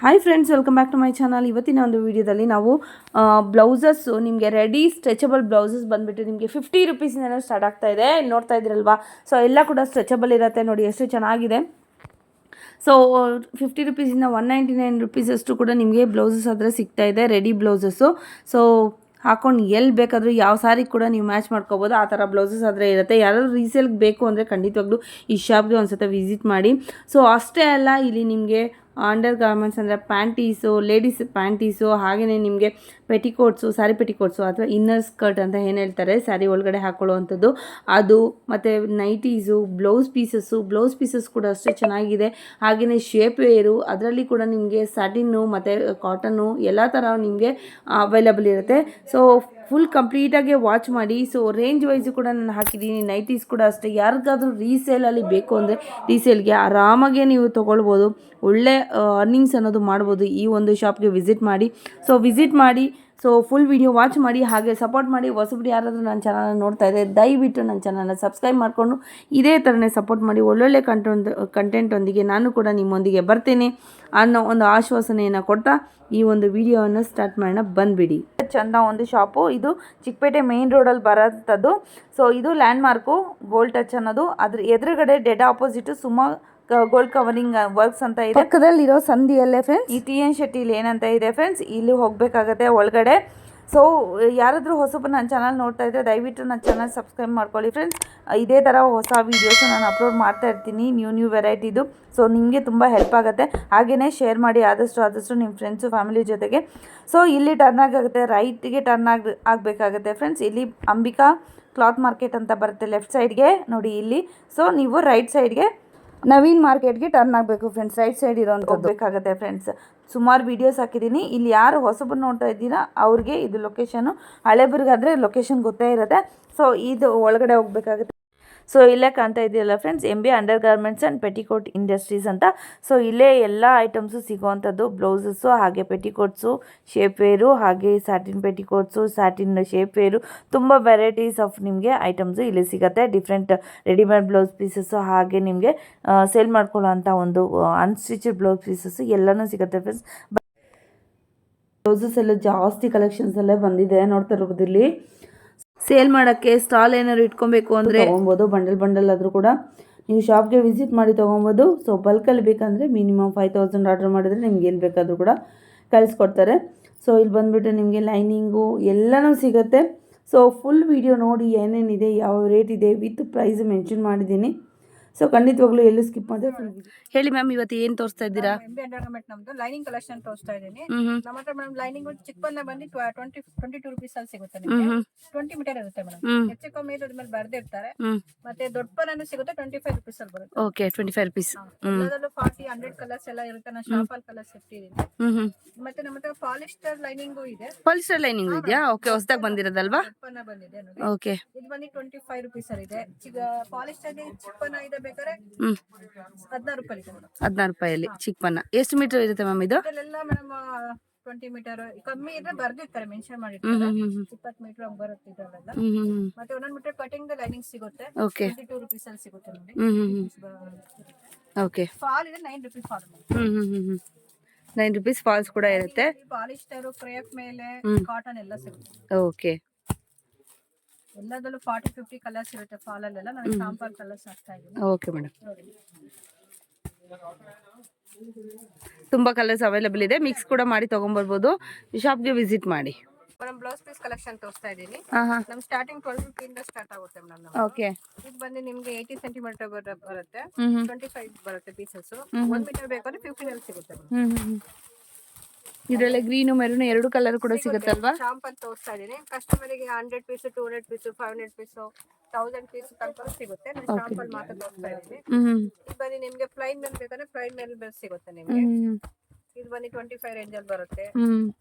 Hi friends, welcome back to my channel. ಇವತ್ತಿನ ಒಂದು ವಿಡಿಯೋದಲ್ಲಿ ನಾವು ಬ್ಲೌಸಸ್ಸು ನಿಮಗೆ ರೆಡಿ ಸ್ಟ್ರೆಚಬಲ್ ಬ್ಲೌಸಸ್ ಬಂದುಬಿಟ್ಟು ನಿಮಗೆ 50 ರುಪೀಸಿಂದ ಸ್ಟಾರ್ಟ್ ಆಗ್ತಾ ಇದೆ. ನೋಡ್ತಾ ಇದ್ದೀರಲ್ವಾ? ಸೊ ಎಲ್ಲ ಕೂಡ ಸ್ಟ್ರೆಚಬಲ್ ಇರುತ್ತೆ. ನೋಡಿ ಎಷ್ಟು ಚೆನ್ನಾಗಿದೆ. ಸೊ 50 ರುಪೀಸಿಂದ 199 ರುಪೀಸ್ ಅಷ್ಟು ಕೂಡ ನಿಮಗೆ ಬ್ಲೌಸಸ್ ಆದರೆ ಸಿಗ್ತಾ ಇದೆ, ರೆಡಿ ಬ್ಲೌಸಸ್ಸು. ಸೊ ಹಾಕೊಂಡು ಎಲ್ಲಿ ಬೇಕಾದರೂ ಯಾವ ಸಾರಿ ಕೂಡ ನೀವು ಮ್ಯಾಚ್ ಮಾಡ್ಕೋಬೋದು, ಆ ಥರ ಬ್ಲೌಸಸ್ ಆದರೆ ಇರುತ್ತೆ. ಯಾರಾದರೂ ರೀಸೇಲ್ಗೆ ಬೇಕು ಅಂದರೆ ಖಂಡಿತವಾಗ್ಲೂ ಈ ಶಾಪ್ಗೆ ಒಂದು ಸತಿ ವಿಸಿಟ್ ಮಾಡಿ. ಸೊ ಅಷ್ಟೇ ಅಲ್ಲ, ಇಲ್ಲಿ ನಿಮಗೆ ಅಂಡರ್ ಗಾರ್ಮೆಂಟ್ಸ್ ಅಂದರೆ ಪ್ಯಾಂಟೀಸು, ಲೇಡೀಸ್ ಪ್ಯಾಂಟೀಸು, ಹಾಗೆಯೇ ನಿಮಗೆ ಪೆಟಿಕೋಟ್ಸು, ಸ್ಯಾರಿ ಪೆಟಿಕೋಟ್ಸು ಅಥವಾ ಇನ್ನರ್ ಸ್ಕರ್ಟ್ ಅಂತ ಏನು ಹೇಳ್ತಾರೆ, ಸ್ಯಾರಿ ಒಳಗಡೆ ಹಾಕೊಳ್ಳುವಂಥದ್ದು ಅದು, ಮತ್ತು ನೈಟೀಸು, ಬ್ಲೌಸ್ ಪೀಸಸ್ ಕೂಡ ಅಷ್ಟೇ ಚೆನ್ನಾಗಿದೆ. ಹಾಗೆಯೇ ಶೇಪ್ ವೇರು, ಅದರಲ್ಲಿ ಕೂಡ ನಿಮಗೆ ಸ್ಯಾಟಿನ್ನು ಮತ್ತು ಕಾಟನ್ನು ಎಲ್ಲ ಥರ ನಿಮಗೆ ಅವೈಲಬಲ್ ಇರುತ್ತೆ. ಸೊ ಫುಲ್ ಕಂಪ್ಲೀಟಾಗಿ ವಾಚ್ ಮಾಡಿ. ಸೊ ರೇಂಜ್ ವೈಸು ಕೂಡ ನಾನು ಹಾಕಿದ್ದೀನಿ. ನೈಟೀಸ್ ಕೂಡ ಅಷ್ಟೇ. ಯಾರಿಗಾದರೂ ರೀಸೇಲಲ್ಲಿ ಬೇಕು ಅಂದರೆ ರೀಸೇಲ್ಗೆ ಆರಾಮಾಗೆ ನೀವು ತೊಗೊಳ್ಬೋದು. ಒಳ್ಳೆ ಅರ್ನಿಂಗ್ಸ್ ಅನ್ನೋದು ಮಾಡ್ಬೋದು ಈ ಒಂದು ಶಾಪ್ಗೆ ವಿಸಿಟ್ ಮಾಡಿ. ಸೊ ವಿಸಿಟ್ ಮಾಡಿ, ಸೊ ಫುಲ್ ವಿಡಿಯೋ ವಾಚ್ ಮಾಡಿ, ಹಾಗೆ ಸಪೋರ್ಟ್ ಮಾಡಿ. ಹೊಸಬ್ರು ಯಾರಾದರೂ ನನ್ನ ಚಾನಲ್ನ ನೋಡ್ತಾ ಇದ್ದರೆ ದಯವಿಟ್ಟು ನನ್ನ ಚಾನಲ್ನ ಸಬ್ಸ್ಕ್ರೈಬ್ ಮಾಡಿಕೊಂಡು ಇದೇ ಥರನೇ ಸಪೋರ್ಟ್ ಮಾಡಿ. ಒಳ್ಳೊಳ್ಳೆ ಕಂಟೆಂಟೊಂದಿಗೆ ನಾನು ಕೂಡ ನಿಮ್ಮೊಂದಿಗೆ ಬರ್ತೇನೆ ಅನ್ನೋ ಒಂದು ಆಶ್ವಾಸನೆಯನ್ನು ಕೊಡ್ತಾ ಈ ಒಂದು ವಿಡಿಯೋವನ್ನು ಸ್ಟಾರ್ಟ್ ಮಾಡೋಣ. ಬಂದುಬಿಡಿ. ಚಂದ ಒಂದು ಶಾಪು ಇದು, ಚಿಕ್ಕಪೇಟೆ ಮೇನ್ ರೋಡಲ್ಲಿ ಬರೋಂಥದ್ದು. ಸೊ ಇದು ಲ್ಯಾಂಡ್ ಮಾರ್ಕು ಗೋಲ್ಡ್ ಟಚ್ ಅನ್ನೋದು. ಅದ್ರ ಎದುರುಗಡೆ dead opposite Suma gold covering works ಅಂತ ಇದೆ. ಪಕ್ಕದಲ್ಲಿರೋ ಸಂಧಿಯಲ್ಲೇ ಫ್ರೆಂಡ್ಸ್ ಈ TN ಶೆಟ್ಟಿಲಿ ಏನಂತ ಇದೆ ಫ್ರೆಂಡ್ಸ್, ಇಲ್ಲಿ ಹೋಗಬೇಕಾಗತ್ತೆ ಒಳಗಡೆ. ಸೊ ಯಾರಾದರೂ ಹೊಸಬರು ನನ್ನ ಚಾನಲ್ ನೋಡ್ತಾ ಇದ್ದರೆ ದಯವಿಟ್ಟು ನನ್ನ ಚಾನಲ್ ಸಬ್ಸ್ಕ್ರೈಬ್ ಮಾಡ್ಕೊಳ್ಳಿ ಫ್ರೆಂಡ್ಸ್. ಇದೇ ಥರ ಹೊಸ ವೀಡಿಯೋಸ್ ನಾನು ಅಪ್ಲೋಡ್ ಮಾಡ್ತಾ ಇರ್ತೀನಿ, ನ್ಯೂ ವೆರೈಟಿದು. ಸೊ ನಿಮಗೆ ತುಂಬ ಹೆಲ್ಪ್ ಆಗುತ್ತೆ. ಹಾಗೆಯೇ ಶೇರ್ ಮಾಡಿ ಆದಷ್ಟು ನಿಮ್ಮ ಫ್ರೆಂಡ್ಸು ಫ್ಯಾಮಿಲಿ ಜೊತೆಗೆ. ಸೊ ಇಲ್ಲಿ ಟರ್ನ್ ಆಗುತ್ತೆ, ರೈಟಿಗೆ ಟರ್ನ್ ಆಗಬೇಕಾಗುತ್ತೆ ಫ್ರೆಂಡ್ಸ್. ಇಲ್ಲಿ ಅಂಬಿಕಾ ಕ್ಲಾತ್ ಮಾರ್ಕೆಟ್ ಅಂತ ಬರುತ್ತೆ ಲೆಫ್ಟ್ ಸೈಡ್ಗೆ ನೋಡಿ ಇಲ್ಲಿ. ಸೊ ನೀವು ರೈಟ್ ಸೈಡ್ಗೆ ನವೀನ್ ಮಾರ್ಕೆಟ್ಗೆ ಟರ್ನ್ ಆಗಬೇಕು ಫ್ರೆಂಡ್ಸ್. ರೈಟ್ ಸೈಡ್ ಇರೋಂಥದ್ದು ಬೇಕಾಗುತ್ತೆ ಫ್ರೆಂಡ್ಸ್. ಸುಮಾರು ವೀಡಿಯೋಸ್ ಹಾಕಿದ್ದೀನಿ. ಇಲ್ಲಿ ಯಾರು ಹೊಸಬರು ನೋಡ್ತಾ ಇದ್ದೀರಾ ಅವ್ರಿಗೆ ಇದು ಲೊಕೇಶನು, ಹಳೇಬರಿಗಾದರೆ ಲೊಕೇಶನ್ ಗೊತ್ತೇ ಇರುತ್ತೆ. ಸೊ ಇದು ಒಳಗಡೆ ಹೋಗಬೇಕಾಗುತ್ತೆ. ಸೊ ಇಲ್ಲೇ ಕಾಣ್ತಾ ಇದೆಯಲ್ಲ friends, MB under garments and petticoat industries ಅಂತ. ಸೊ ಇಲ್ಲೇ ಎಲ್ಲ ಐಟಮ್ಸು ಸಿಗೋವಂಥದ್ದು, ಬ್ಲೌಸಸ್ಸು, ಹಾಗೆ ಪೆಟಿಕೋಟ್ಸು, ಶೇಪ್ ವೇರು, ಹಾಗೆ satin petticoats, satin shape wear, ತುಂಬ ವೆರೈಟೀಸ್ ಆಫ್ ನಿಮಗೆ ಐಟಮ್ಸು ಇಲ್ಲಿ ಸಿಗುತ್ತೆ. ಡಿಫ್ರೆಂಟ್ ರೆಡಿಮೇಡ್ ಬ್ಲೌಸ್ ಪೀಸಸ್ಸು, ಹಾಗೆ ನಿಮಗೆ ಸೇಲ್ ಮಾಡ್ಕೊಳ್ಳೋ ಅಂಥ ಒಂದು ಅನ್ಸ್ಟಿಚಡ್ ಬ್ಲೌಸ್ ಪೀಸಸ್ಸು ಎಲ್ಲನೂ ಸಿಗುತ್ತೆ ಫ್ರೆಂಡ್ಸ್. ಬ್ಲೌಸಸ್ ಎಲ್ಲ ಜಾಸ್ತಿ ಕಲೆಕ್ಷನ್ಸ್ ಎಲ್ಲ ಬಂದಿದೆ, ನೋಡ್ತಾ ಇರ್ಬೋದು. ಇಲ್ಲಿ ಸೇಲ್ ಮಾಡೋಕ್ಕೆ ಸ್ಟಾಲ್ ಏನಾದ್ರು ಇಟ್ಕೊಬೇಕು ಅಂದರೆ ತೊಗೊಬೋದು. ಬಂಡಲ್ ಆದರೂ ಕೂಡ ನೀವು ಶಾಪ್ಗೆ ವಿಸಿಟ್ ಮಾಡಿ ತೊಗೊಬೋದು. ಸೊ ಬಲ್ಕಲ್ಲಿ ಬೇಕಂದರೆ ಮಿನಿಮಮ್ 5000 ಆರ್ಡರ್ ಮಾಡಿದ್ರೆ ನಿಮ್ಗೆ ಏನು ಬೇಕಾದರೂ ಕೂಡ ಕಳಿಸ್ಕೊಡ್ತಾರೆ. ಸೊ ಇಲ್ಲಿ ಬಂದುಬಿಟ್ಟು ನಿಮಗೆ ಲೈನಿಂಗು ಎಲ್ಲನೂ ಸಿಗುತ್ತೆ. ಸೊ ಫುಲ್ ವಿಡಿಯೋ ನೋಡಿ, ಏನೇನಿದೆ, ಯಾವ ರೇಟ್ ಇದೆ, ವಿತ್ ಪ್ರೈಸ್ ಮೆನ್ಷನ್ ಮಾಡಿದ್ದೀನಿ. ಸೊ ಖಂಡಿತವಾಗ್ಲೂ ಎಲ್ಲೂ ಸ್ಕಿಪ್ ಮಾಡಿದ್ರೆ ಫುಲ್ ವಿಡಿಯೋ. ಹೇಳಿ ಮ್ಯಾಮ್, ಇವತ್ತು ಏನು ತೋರಿಸ್ತಾ ಇದ್ದೀರಾ? MB ಅಂಡರ್ಗಾರ್ಮೆಂಟ್ ನಮ್ದು ಲೈನಿಂಗ್ ಕಲೆಕ್ಷನ್ ತೋರಿಸ್ತಾ ಇದ್ದೀನಿ. ನಮ್ಮ ಹತ್ರ ಮೇಡಮ್ ಲೈನಿಂಗ್ ಚಿಕ್ಕಪನ್ನ ಬಂದು 22 ರುಪೀಸ್ ಅಲ್ಲಿ ಸಿಗುತ್ತೆ ನಿಮಗೆ. 20 ಮೀಟರ್ ಇರುತ್ತೆ ಮೇಡಮ್. ಹೆಚ್ಚು ಕಮ್ಮಿ ಇರೋದ್ರ ಮೇಲೆ ಬರ್ದಿರ್ತಾರೆ. ಮತ್ತೆ ದೊಡ್ಡ ಪನ್ನೂ ಸಿಗುತ್ತೆ 25 ರುಪೀಸ್ ಅಲ್ಲಿ ಬರುತ್ತೆ. Okay, 25 rupees. ಎಲ್ಲದಲ್ಲೂ 40, 100 ಕಲರ್ಸ್ ಎಲ್ಲ ಇರುತ್ತೆ. ನಾನು ಶಾಪಲ್ ಕಲರ್ಸ್ ಇಟ್ಟಿದ್ದೀನಿ. ಮತ್ತೆ ನಮ್ಮ ಹತ್ರ ಪಾಲಿಸ್ಟರ್ ಲೈನಿಂಗು ಇದೆ. ಪಾಲಿಸ್ಟರ್ ಲೈನಿಂಗ್ ಇದೆಯಾ? ಓಕೆ, ಹೊಸದಾಗಿ ಬಂದಿರೋದಲ್ವಾ? ಚಿಕ್ಕಪನ್ನ ಬಂದಿದೆ ನೋಡಿ. ಓಕೆ, ಇದು ಬಂದು 25 ರುಪೀಸ್ ಅಲ್ಲಿ ಇದೆ. ಈಗ ಪಾಲಿಸ್ಟರ್ ಚಿಕ್ಕಪನ್ನ ಇದೆ ಬೇಕಾದ್ರೆ 16 ರೂಪಾಯಿ ಇದೆ ಮೇಡಮ್. 16 ರೂಪಾಯಲ್ಲಿ ಚಿಕ್ಕಪನ್ನ. ಎಷ್ಟು ಮೀಟರ್ ಇರುತ್ತೆ ಮ್ಯಾಮ್ ಇದು? ಇದೆಲ್ಲ ಮೇಡಮ್ 20 ಮೀಟರ್ ಕಮ್ಮಿ ಇದ್ರೆ ಬರ್ದಿರ್ತಾರೆ, ಮೆನ್ಷನ್ ಮಾಡಿರ್ತಾರೆ. 20 ಮೀಟರ್ ಹಂಗ್ ಬರುತ್ತೆ ಇದೆಲ್ಲ. ಮತ್ತೆ ಒಂದೊಂದು ಮೀಟರ್ ಕಟಿಂಗ್ ಲೈನಿಂಗ್ ಸಿಗುತ್ತೆ. 22 ರುಪೀಸ್ ಅಲ್ಲಿ ಸಿಗುತ್ತೆ ನೋಡಿ. ಓಕೆ, ಫಾಲ್ ಇದೆ 9 ರುಪೀಸ್ ಫಾಲ್. 9 ರುಪೀಸ್ ಫಾಲ್ಸ್ ಕೂಡ ಇರುತ್ತೆ. ಪಾಲಿಸ್ಟರ್, ಕ್ರೇಪ್ ಮೇಲೆ ಕಾಟನ್ ಎಲ್ಲ ಸಿಗುತ್ತೆ. ಓಕೆ, ಎಲ್ಲದಲ್ಲೂ 40-50 ಕಲರ್ಸ್ ಇರುತ್ತೆ ಫಾಲ್ ಅಲ್ಲೆಲ್ಲ. ನಾನು ಶಾಂಪಲ್ ಕಲರ್ಸ್ ಹಾಕ್ತಾ ಇದ್ದೀನಿ. ಓಕೆ ಮೇಡಮ್, ತುಂಬಾ ಕಲರ್ಸ್ ಅವೈಲೇಬಲ್ ಇದೆ. ಮಿಕ್ಸ್ ಕೂಡ ಮಾಡಿ ತಗೊಂಡ್ಬರ್ಬೋದು. ಶಾಪ್ಗೆ ವಿಸಿಟ್ ಮಾಡಿ. ಮೇಡಮ್ ಬ್ಲೌಸ್ ಪೀಸ್ ಕಲೆಕ್ಷನ್ ತೋರಿಸ್ತಾ ಇದ್ದೀನಿ. ನಮ್ ಸ್ಟಾರ್ಟಿಂಗ್ 12 ರೂಪಾಯಿಂದ ಸ್ಟಾರ್ಟ್ ಆಗುತ್ತೆ ಮೇಡಮ್. ಓಕೆ, ಇದು ಬಂದು ನಿಮ್ಗೆ 80 ಸೆಂಟಿಮೀಟರ್ ಬರುತ್ತೆ. 25 ಬರುತ್ತೆ ಪೀಸಸ್. 1 ಮೀಟರ್ ಬೇಕಾದ್ರೆ 15 ಅಲ್ಲಿ ಸಿಗುತ್ತೆ. ಇದರಲ್ಲಿ ಗ್ರೀನು ಮೆರೂನ್ ಎರಡು ಕಲರ್ ಕೂಡ ಸಿಗುತ್ತಲ್ವಾ? ಶಾಂಪಲ್ ತೋರಿಸ್ತಾ ಇದೀನಿ. ಕಸ್ಟಮರಿಗೆ 100 ಪೀಸ್, 200 ಪೀಸ್, 500 ಪೀಸ್, 1000 ಪೀಸ್ ತನಕ ಸಿಗುತ್ತೆ. ನಾನು ಶಾಂಪಲ್ ಮಾತ್ರ ತೋರಿಸ್ತಾ ಇದೀನಿ. ಇದು ಬಂದು ನಿಮ್ಗೆ ಫ್ಲೈನ್ ಮೇಲೆ ಬೇಕಾದ್ರೆ ಫ್ಲೈನ್ ಮೇಲೆ ಸಿಗುತ್ತೆ ನಿಮ್ಗೆ. ಇದು ಬಂದು 25 ರೇಂಜ್ ಅಲ್ಲಿ ಬರುತ್ತೆ.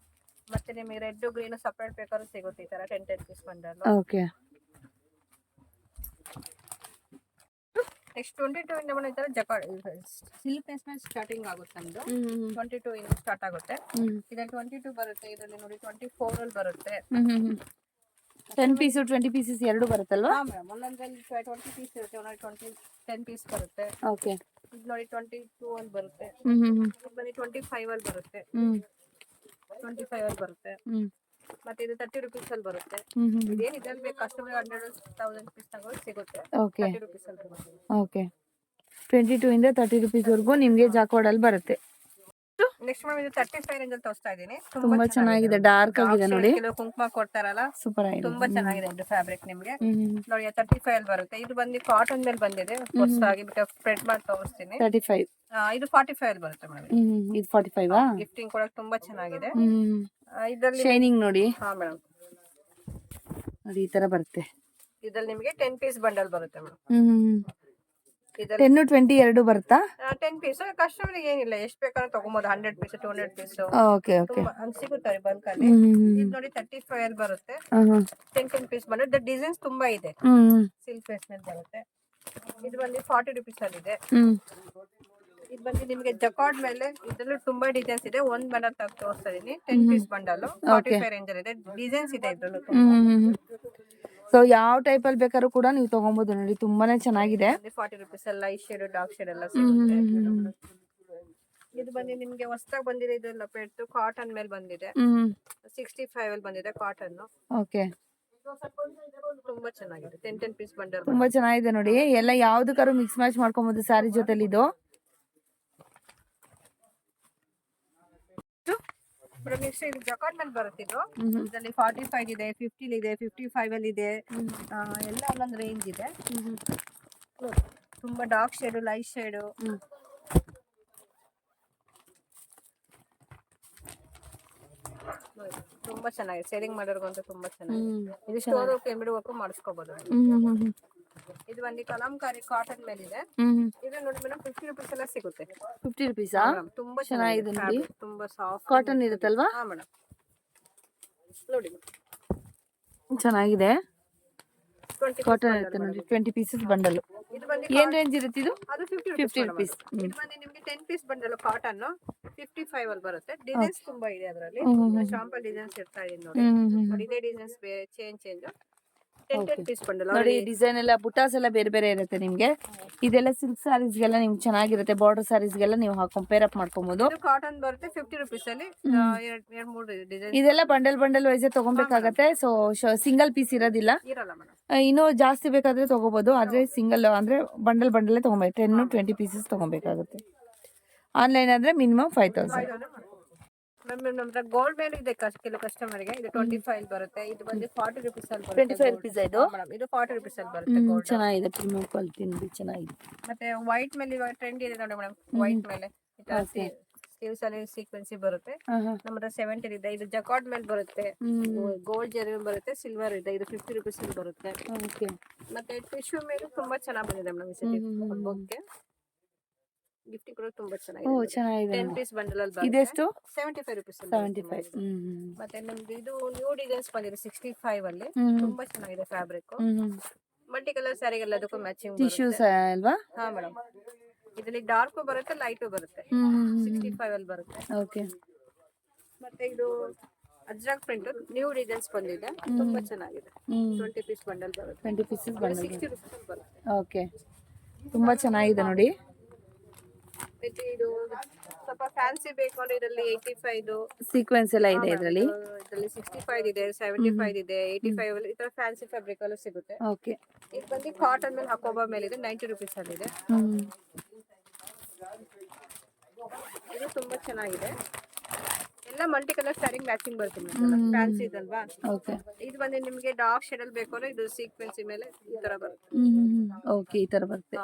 ಮತ್ತೆ ನಿಮಗೆ ರೆಡ್ ಗ್ರೀನ್ ಸಪರೇಟ್ ಬೇಕಾದ್ರೂ ಸಿಗುತ್ತೆ. ಈ ತರ 10 ಪೀಸ್ ಬಂಡಲ್. ಓಕೆ, ನೆಕ್ಸ್ಟ್ 22 ಇಂದ ಬಂದ ಜಕಾರ್ಡ್ ಸಿಲ್ಕ್ ಪೇಸ್ ಮೇಲೆ ಸ್ಟಾರ್ಟಿಂಗ್ ಆಗುತ್ತೆ ನಮ್ದು. 22 ಇಂದ ಸ್ಟಾರ್ಟ್ ಆಗುತ್ತೆ. ಇದರಲ್ಲಿ 22 ಬರುತ್ತೆ. ಇದರಲ್ಲಿ ನೋಡಿ 24 ಅಲ್ಲಿ ಬರುತ್ತೆ. 10 ಪೀಸು 20 ಪೀಸಸ್ ಎರಡು ಬರುತ್ತಲ್ವಾ? ಹಾ ಮೇಡಮ್, ಒಂದೊಂದ್ರಲ್ಲಿ 20 ಪೀಸ್ ಇರುತ್ತೆ, ಒಂದೊಂದು 10 ಪೀಸ್ ಬರುತ್ತೆ. ಓಕೆ. ಇದು ನೋಡಿ 22 ಅಲ್ಲಿ ಬರುತ್ತೆ. ಹ್ಮ್ ಹ್ಮ್ ಇದು ಬನ್ನಿ 25 ಅಲ್ಲಿ ಬರುತ್ತೆ. ಹ್ಮ್ 25 ಅಲ್ಲಿ ಬರುತ್ತೆ. ಹ್ಮ್ ಮತ್ತೆ ಇದು 30 ರುಪೀಸ್ ಅಲ್ಲಿ ಬರುತ್ತೆ. ಹ್ಮ್ ಹ್ಮ್ ಇದೇನ್ ಇದ್ರಲ್ಲಿ ಬೇಕು ಕಸ್ಟಮರ್ 100,000 ಪೀಸ್ ತಗೊಂಡು ಸಿಗುತ್ತೆ. ಓಕೆ 30 ರುಪೀಸ್ ಅಲ್ಲಿ ಬರುತ್ತೆ. ಓಕೆ. 22 ಇಂದ 30 ರುಪೀಸ್ವರೆಗೂ ನಿಮಗೆ ಜಾಕ್ವಾರ್ಡಲ್ಲಿ ಬರುತ್ತೆ. ನೆಕ್ಸ್ಟ್ ಮೇಡಮ್ ಇದು 35 ರೇಂಜ್ ಅಲ್ಲಿ ತೋರಿಸ್ತಾ ಇದೀನಿ. ತುಂಬಾ ಚೆನ್ನಾಗಿದೆ, ಡಾರ್ಕ್ ಆಗಿದೆ ನೋಡಿ. ಕೆಲವು ಕುಂಕುಮ ಕೊಡ್ತಾರಲ್ಲ, ಸೂಪರ್ ಆಗಿದೆ. ತುಂಬಾ ಚೆನ್ನಾಗಿದೆ ಇದು ಫ್ಯಾಬ್ರಿಕ್ ನಿಮ್ಗೆ. ಹ್ಮ್ ನೋಡಿ 35 ಅಲ್ಲಿ ಬರುತ್ತೆ. ಇದು ಬಂದು ಕಾಟನ್ ಮೇಲೆ ಬಂದಿದೆ ಹೊಸದಾಗಿ, ಸ್ಪ್ರೆಡ್ ಮಾಡಿ ತೋರಿಸ್ತೀನಿ. 35. ಇದು 45 ಅಲ್ಲಿ ಬರುತ್ತೆ ಮೇಡಮ್. ಇದು 45 ಗಿಫ್ಟಿಂಗ್ ಕೊಡಕ್ ತುಂಬಾ ಚೆನ್ನಾಗಿದೆ. ಇದರಲ್ಲಿ ಶೈನಿಂಗ್ ನೋಡಿ. ಹಾ ಮೇಡಮ್, ನೋಡಿ ಈ ತರ ಬರುತ್ತೆ. ಇದ್ರಲ್ಲಿ ನಿಮಗೆ 10 ಪೀಸ್ ಬಂಡಲ್ ಬರುತ್ತೆ ಮೇಡಮ್. 10 20 ಎರಡು ಬರುತ್ತಾ? 10 ಪೀಸ್ ಕಸ್ಟಮರ್ ಏನಿಲ್ಲ, ಎಷ್ಟು ಬೇಕಾದ್ರೂ ತಗೊಬೋದು. 100 ಪೀಸ್ 200 ಪೀಸ್ ಓಕೆ ಓಕೆ. ತುಂಬಾ ಹಂಗ್ ಸಿಗುತ್ತಾರೆ ಬಲ್ಕ್ ಅಲ್ಲಿ. ಇದು ನೋಡಿ 35 ಅಲ್ಲಿ ಬರುತ್ತೆ. 10 ಪೀಸ್ ಬಂದ್ರೆ ಡಿಸೈನ್ಸ್ ತುಂಬಾ ಇದೆ. ಸಿಲ್ಕ್ ಬೇಸ್ ಮೇಲೆ ಬರುತ್ತೆ. ಇದು ಬಂದು 40 ರುಪೀಸ್ ಅಲ್ಲಿ ಇದೆ. ಇದು ಬಂದು ನಿಮಗೆ ಜಕಾರ್ಡ್ ಮೇಲೆ ಇದ್ರಲ್ಲೂ ತುಂಬಾ ಡಿಸೈನ್ಸ್ ಇದೆ. ಒಂದ್ ಬಂಡಲ್ ತೋರಿಸ್ತಾ ಇದೀನಿ. 10 ಪೀಸ್ ಬಂಡಲ್ 45 ರೇಂಜ್ ಅಲ್ಲಿ ಇದೆ. ಡಿಸೈನ್ಸ್ ಇದೆ ಇದ್ರಲ್ಲೂ ತುಂಬಾ. ಸೊ ಯಾವ ಟೈಪ್ ಅಲ್ಲಿ ಬೇಕಾದ್ರೂ ಕೂಡ ನೀವು ತಗೊಬಹುದು ನೋಡಿ, ತುಂಬಾನೇ ಚೆನ್ನಾಗಿದೆ. 40 ರುಪೀಸ್ ಅಲ್ಲಿ ಲೈಟ್ ಶೇಡ್ ಡಾರ್ಕ್ ಶೇಡ್ ಎಲ್ಲ ಸಿಗುತ್ತೆ. ಇದು ಬಂದು ನಿಮ್ಗೆ ಹೊಸದಾಗಿ ಬಂದಿದೆ. ಇದು ಲಪೇಟ್ ಕಾಟನ್ ಮೇಲೆ ಬಂದಿದೆ. 65 ಅಲ್ಲಿ ಬಂದಿದೆ ಕಾಟನ್. ಓಕೆ. ತುಂಬಾ ಚೆನ್ನಾಗಿದೆ. 10 ಪೀಸ್ ಬಂಡಲ್ ತುಂಬಾ ಚೆನ್ನಾಗಿದೆ ನೋಡಿ. ಎಲ್ಲ ಯಾವ್ದಕ್ಕಾದ್ರೂ ಮಿಕ್ಸ್ ಮ್ಯಾಚ್ ಮಾಡ್ಕೊಬಹುದು ಸ್ಯಾರಿ ಜೊತೆಲಿ. ಇದು ನೆಕ್ಸ್ಟ್ ಇದು ಜಕಾರ್ಡ್ ಮೇಲೆ ಬರುತ್ತಿದ್ದು. ಇದರಲ್ಲಿ 45 ಇದೆ, 50 ಇದೆ, 55 ಅಲ್ಲಿ ಇದೆ. ಎಲ್ಲ ಒಂದೊಂದು ರೇಂಜ್ ಇದೆ. ತುಂಬಾ ಡಾರ್ಕ್ ಶೇಡ್ ಲೈಟ್ ಶೇಡ್ ತುಂಬಾ ಚೆನ್ನಾಗಿದೆ. ಸೇಲಿಂಗ್ ಮಾಡೋರ್ಗಂತೂ ತುಂಬಾ ಚೆನ್ನಾಗಿದೆ. ಇದು ಸ್ಟೋರ್ ವರ್ಕ್ ಎಂಬ್ರಾಯ್ಡರಿ ವರ್ಕ್ ಮಾಡಿಸ್ಕೋಬಹುದು. ಇದು ಬಂದು ಕಲಂಕಾರಿ ಕಾಟನ್ ಮೇಲೆ ಇದೆ. ಇದು ನೋಡಿ ಮೇಡಮ್ 50 ರುಪೀಸ್ ಎಲ್ಲ ಸಿಗುತ್ತೆ. 50 ರುಪೀಸ್ ತುಂಬಾ ಚೆನ್ನಾಗಿದೆ ನೋಡಿ. ತುಂಬಾ ಸಾಫ್ಟ್ ಕಾಟನ್ ಇರುತ್ತಲ್ವಾ? ಹಾ ಮೇಡಮ್, ನೋಡಿ ಚೆನ್ನಾಗಿದೆ. ಕಾಟನ್ ಇರುತ್ತೆ ನೋಡಿ. 20 ಪೀಸಸ್ ಬಂಡಲ್. ಇದು ಬಂದು ಏನ್ ರೇಂಜ್ ಇರುತ್ತೆ ಇದು? ಅದು 50 ರುಪೀಸ್. ಇದು ಬಂದು ನಿಮಗೆ 10 ಪೀಸ್ ಬಂಡಲ್ ಕಾಟನ್ 55 ಅಲ್ಲಿ ಬರುತ್ತೆ. ಡಿಸೈನ್ಸ್ ತುಂಬಾ ಇದೆ ಅದರಲ್ಲಿ. ಶಾಂಪಲ್ ಡಿಸೈನ್ಸ್ ಇರ್ತಾ ಇದೆ ನೋಡಿ. ನೋಡಿ ಇದೇ ಡಿಸೈನ್ಸ್ ಬೇರೆ ಚೇಂಜ್ 10 ಪೀಸ್ ಬಂಡಲ್ ನೋಡಿ. ಡಿಸೈನ್ ಎಲ್ಲ ಬುಟಾಸ್ ಎಲ್ಲ ಬೇರೆ ಬೇರೆ ಇರುತ್ತೆ ನಿಮ್ಗೆ. ಇದೆಲ್ಲ ಸಿಲ್ಕ್ ಸ್ಯಾರೀಸ್ಗೆಲ್ಲ ನಿಮ್ಗೆ ಚೆನ್ನಾಗಿರುತ್ತೆ. ಬಾರ್ಡರ್ ಸ್ಯಾರೀಸ್ಗೆಲ್ಲ ನೀವು ಕಂಪೇರ್ ಅಪ್ ಮಾಡ್ಕೊಬಹುದು. ಕಾಟನ್ ಬರುತ್ತೆ 50 ರುಪೀಸ್ ಅಲ್ಲಿ. 2-3 ಡಿಸೈನ್. ಇದೆಲ್ಲ ಬಂಡಲ್ ವೈಸ್ ತಗೊಬೇಕಾಗತ್ತೆ. ಸೊ ಸಿಂಗಲ್ ಪೀಸ್ ಇರೋದಿಲ್ಲ. ಇರಲ್ಲ ಮೇಡಮ್. ಇನ್ನೂ ಜಾಸ್ತಿ ಬೇಕಾದ್ರೆ ತಗೋಬಹುದು. ಆದ್ರೆ ಸಿಂಗಲ್ ಅಂದ್ರೆ ಬಂಡಲ್ ತಗೊಬೇಕು. 10-20 ಪೀಸಸ್ ತಗೊಬೇಕಾಗುತ್ತೆ. ಆನ್ಲೈನ್ ಆದ್ರೆ ಮಿನಿಮಮ್ 5000. ನಮ್ದ್ರ ಗೋಲ್ಡ್ ಮೇಲೆ ಇದೆ ಕೆಲವು ಕಸ್ಟಮರ್ ಗೆ. ಇದು 25 ಬರುತ್ತೆ. ಇದು ಬಂದು 40 ರುಪೀಸ್ ಅಲ್ಲಿ ಬರುತ್ತೆ. 25 ರುಪೀಸ್ ಇದು. ಮೇಡಮ್ ಇದು 40 ರುಪೀಸ್ ಅಲ್ಲಿ ಬರುತ್ತೆ. ಗೋಲ್ಡ್ ಚೆನ್ನಾಗಿದೆ. ಪ್ರೀಮಿಯಂ ಕ್ವಾಲಿಟಿ ನೋಡಿ, ಚೆನ್ನಾಗಿದೆ. ಮತ್ತೆ ವೈಟ್ ಮೇಲೆ ಇವಾಗ ಟ್ರೆಂಡ್ ಇದೆ ನೋಡಿ ಮೇಡಮ್. ವೈಟ್ ಮೇಲೆ ಸ್ಲೀವ್ಸ್ ಅಲ್ಲಿ ಸೀಕ್ವೆನ್ಸಿ ಬರುತ್ತೆ. ನಮ್ಮತ್ರ 70 ಇದೆ. ಇದು ಜಕಾರ್ಡ್ ಮೇಲೆ ಬರುತ್ತೆ. ಗೋಲ್ಡ್ ಜರಿ ಬರುತ್ತೆ. ಸಿಲ್ವರ್ ಇದೆ. ಇದು 50 ರುಪೀಸ್ ಅಲ್ಲಿ ಬರುತ್ತೆ. ಮತ್ತೆ ಟಿಶ್ಯೂ ಮೇಲೆ ತುಂಬಾ ಚೆನ್ನಾಗಿ ಬಂದಿದೆ ಮೇಡಮ್. ಈ ಸತಿ ಹಬ್ಬಕ್ಕೆ ಗಿಫ್ಟ್ ಕೂಡ ತುಂಬಾ ಚೆನ್ನಾಗಿದೆ. 10 ಪೀಸ್ ಬಂಡಲ್ ಅಲ್ಲಿ ಬರುತ್ತೆ. ಇದೆಷ್ಟು? 75 ರುಪೀಸ್. 75. ಮತ್ತೆ ನಮ್ದು ಇದು ನ್ಯೂ ಡಿಸೈನ್ಸ್ ಬಂದಿದೆ 65 ಅಲ್ಲಿ. ತುಂಬಾ ಚೆನ್ನಾಗಿದೆ ಫ್ಯಾಬ್ರಿಕ್. ಮಲ್ಟಿ ಕಲರ್ ಸ್ಯಾರಿಗೆಲ್ಲ ಅದಕ್ಕೂ ಮ್ಯಾಚಿಂಗ್ ಟಿಶ್ಯೂಸ್ ಅಲ್ವಾ? ಹಾ ಮೇಡಮ್. ಇದರಲ್ಲಿ ಡಾರ್ಕ್ ಬರುತ್ತೆ, ಲೈಟ್ ಬರುತ್ತೆ. 65 ಅಲ್ಲಿ ಬರುತ್ತೆ. ಓಕೆ. ಮತ್ತೆ ಇದು ಅಜ್ರಕ್ ಪ್ರಿಂಟ್ ನ್ಯೂ ಡಿಸೈನ್ಸ್ ಬಂದಿದೆ. ತುಂಬಾ ಚೆನ್ನಾಗಿದೆ. 20 ಪೀಸ್ ಬಂಡಲ್ ಬರುತ್ತೆ. 20 ಪೀಸಸ್ ಬಂಡಲ್ 60 ರುಪೀಸ್ ಬರುತ್ತೆ. ಓಕೆ. ತುಂಬಾ ಚೆನ್ನಾಗಿದೆ ನೋಡಿ. ಮತ್ತೆ ಇದು ಸ್ವಲ್ಪ ಫ್ಯಾನ್ಸಿ ಬೇಕು ಅಂದ್ರೆ ಇದರಲ್ಲಿ 85 ಸೀಕ್ವೆನ್ಸ್ ಎಲ್ಲ ಇದೆ ಇದರಲ್ಲಿ. 65 ಇದೆ, 75 ಇದೆ, 85 ಅಲ್ಲಿ ಈ ತರ ಫ್ಯಾನ್ಸಿ ಫ್ಯಾಬ್ರಿಕ್ ಎಲ್ಲ ಸಿಗುತ್ತೆ. ಓಕೆ. ಇದು ಬಂದು ಕಾಟನ್ ಮೇಲೆ ಹಾಕೋಬಾ ಮೇಲೆ ಇದೆ. 90 ರುಪೀಸ್ ಅಲ್ಲಿ ಇದೆ. ಇದು ತುಂಬಾ ಚೆನ್ನಾಗಿದೆ. ಎಲ್ಲ ಮಲ್ಟಿ ಕಲರ್ ಸ್ಯಾರಿ ಮ್ಯಾಚಿಂಗ್ ಬರುತ್ತೆ. ಫ್ಯಾನ್ಸಿ ಇದಲ್ವಾ? ಓಕೆ. ಇದು ಬಂದು ನಿಮಗೆ ಡಾರ್ಕ್ ಶೇಡ್ ಅಲ್ಲಿ ಬೇಕು ಅಂದ್ರೆ ಇದು ಸೀಕ್ವೆನ್ಸಿ ಮೇಲೆ ಈ ತರ ಬರುತ್ತೆ. ಓಕೆ. ಈ ತರ ಬರುತ್ತೆ.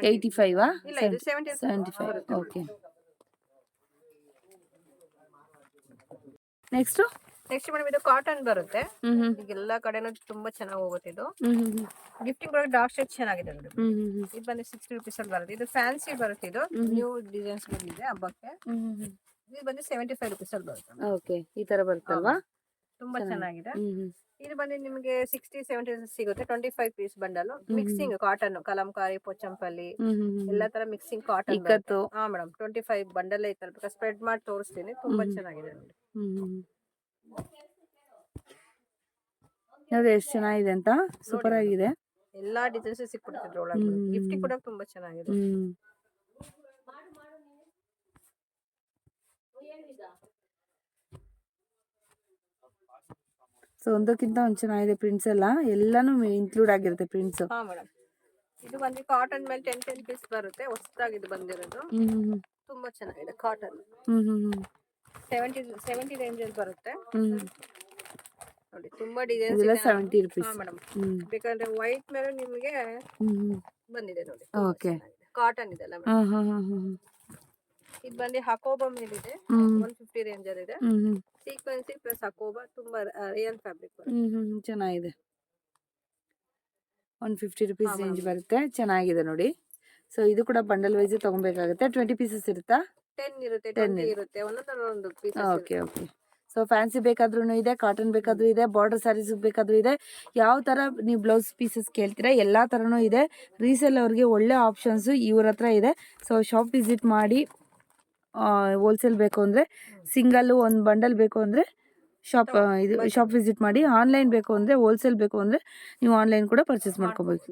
85 ಇಲ್ಲ ಇದು 75. ಓಕೆ. ನೆಕ್ಸ್ಟ್ ಮೇಡಮ್ ಇದು ಕಾಟನ್ ಬರುತ್ತೆ. ಈಗ ಎಲ್ಲಾ ಕಡೆನೂ ತುಂಬಾ ಚೆನ್ನಾಗಿ ಹೋಗುತ್ತೆ. ಇದು ಗಿಫ್ಟಿಂಗ್ ಡಾರ್ಕ್ ಶೇಡ್ ಚೆನ್ನಾಗಿದೆ. ಇದು ಬಂದು 60 ರುಪೀಸ್ ಅಲ್ಲಿ ಬರುತ್ತೆ. ಇದು ಫ್ಯಾನ್ಸಿ ಬರುತ್ತೆ. ಇದು ನ್ಯೂ ಡಿಸೈನ್ಸ್ ಬಂದಿದೆ ಹಬ್ಬಕ್ಕೆ. ಇದು ಬಂದು 75 ರುಪೀಸ್ ಅಲ್ಲಿ ಬರುತ್ತೆ. ಓಕೆ. ಈ ತರ ಬರುತ್ತಲ್ವಾ? ತುಂಬಾ ಚೆನ್ನಾಗಿದೆ. ಇದು ಬಂದು ನಿಮಗೆ 60-70 ಸಿಗುತ್ತೆ. 25 piece bundle mixing cotton Kalamkari Pochampalli ಎಲ್ಲಾ ತರ ಮಿಕ್ಸಿಂಗ್ ಕಾಟನ್. ಹಾ ಮೇಡಮ್ 25 ಬಂಡಲ್ ಈ ತರ ಸ್ಪ್ರೆಡ್ ಮಾಡಿ ತೋರಿಸ್ತೀನಿ. ತುಂಬಾ ಚೆನ್ನಾಗಿದೆ ನೋಡಿ. ನೋಡಿ ಎಷ್ಟು ಚೆನ್ನಾಗಿದೆ ಅಂತ, ಸೂಪರ್ ಆಗಿದೆ. ಎಲ್ಲಾ ಡಿಸೈನ್ಸ್ ಸಿಕ್ಬಿಡುತ್ತೆ ಇದ್ರೊಳಗೆ. ಗಿಫ್ಟ್ ಕೂಡ ತುಂಬಾ ಚೆನ್ನಾಗಿದೆ. ಸೊ ಒಂದಕ್ಕಿಂತ ಒಂದು ಚೆನ್ನಾಗಿದೆ ಪ್ರಿಂಟ್ಸ್ ಎಲ್ಲಾನು ಇನ್ಕ್ಲೂಡ್ ಆಗಿರುತ್ತೆ ಪ್ರಿಂಟ್ಸ್. ಹಾ ಮೇಡಮ್, ಇದು ಬಂದು ಕಾಟನ್ ಮೇಲೆ 10 ಪೀಸ್ ಬರುತ್ತೆ, ಹೊಸದಾಗಿ ಇದು ಬಂದಿರೋದು. ತುಂಬಾ ಚೆನ್ನಾಗಿದೆ ಕಾಟನ್. 70 ರೇಂಜ್ ಅಲ್ಲಿ ಬರುತ್ತೆ ನೋಡಿ. ತುಂಬಾ ಡಿಸೈನ್ಸ್ ಇದೆ 70 ರೂಪೀಸ್. ಮೇಡಮ್, ಬೇಕಾದ್ರೆ ವೈಟ್ ಮೇಲೆ ನಿಮಗೆ ಬಂದಿದೆ ನೋಡಿ. ಓಕೆ, ಕಾಟನ್ ಇದೆಲ್ಲ. ಇದು ಬಂದು ಹಕೋಬಾ ಮೇಲಿದೆ, 150 ರೇಂಜ್ ಅಲ್ಲಿ ಇದೆ. ಸೀಕ್ವೆನ್ಸಿ ಪ್ಲಸ್ ಹಕೋಬಾ, ತುಂಬಾ ರಿಯಲ್ ಫ್ಯಾಬ್ರಿಕ್ ಬರುತ್ತೆ. ಚೆನ್ನಾಗಿದೆ. 150 ರೂಪೀಸ್ ರೇಂಜ್ ಬರುತ್ತೆ, ಚೆನ್ನಾಗಿದೆ ನೋಡಿ. ಸೊ ಇದು ಕೂಡ ಬಂಡಲ್ ವೈಸ್ ತಗೊಬೇಕಾಗುತ್ತೆ. 20 ಪೀಸಸ್ ಇರುತ್ತಾ? 10 ಇರುತ್ತೆ, 20 ಇರುತ್ತೆ, ಒಂದೊಂದು piece. Okay okay. So fancy ಬೇಕಾದ್ರೂ ಇದೆ, ಕಾಟನ್ ಬೇಕಾದ್ರೂ ಇದೆ, ಬಾರ್ಡರ್ ಸ್ಯಾರೀಸ್ ಬೇಕಾದ್ರೂ ಇದೆ. ಯಾವ ತರ ನೀವು ಬ್ಲೌಸ್ ಪೀಸಸ್ ಕೇಳ್ತೀರಾ ಎಲ್ಲಾ ತರನೂ ಇದೆ. ರೀಸೇಲ್ ಅವ್ರಿಗೆ ಒಳ್ಳೆ ಆಪ್ಷನ್ಸ್ ಇವ್ರ ಹತ್ರ ಇದೆ. ಸೊ ಶಾಪ್ ವಿಸಿಟ್ ಮಾಡಿ, ಹೋಲ್ಸೇಲ್ ಬೇಕು ಅಂದರೆ ಸಿಂಗಲ್ ಒಂದು ಬಂಡಲ್ ಬೇಕು ಅಂದರೆ ಶಾಪ್ ವಿಸಿಟ್ ಮಾಡಿ. ಆನ್ಲೈನ್ ಬೇಕು ಅಂದರೆ, ಹೋಲ್ಸೇಲ್ ಬೇಕು ಅಂದರೆ ನೀವು ಆನ್ಲೈನ್ ಕೂಡ ಪರ್ಚೇಸ್ ಮಾಡ್ಕೋಬೇಕು.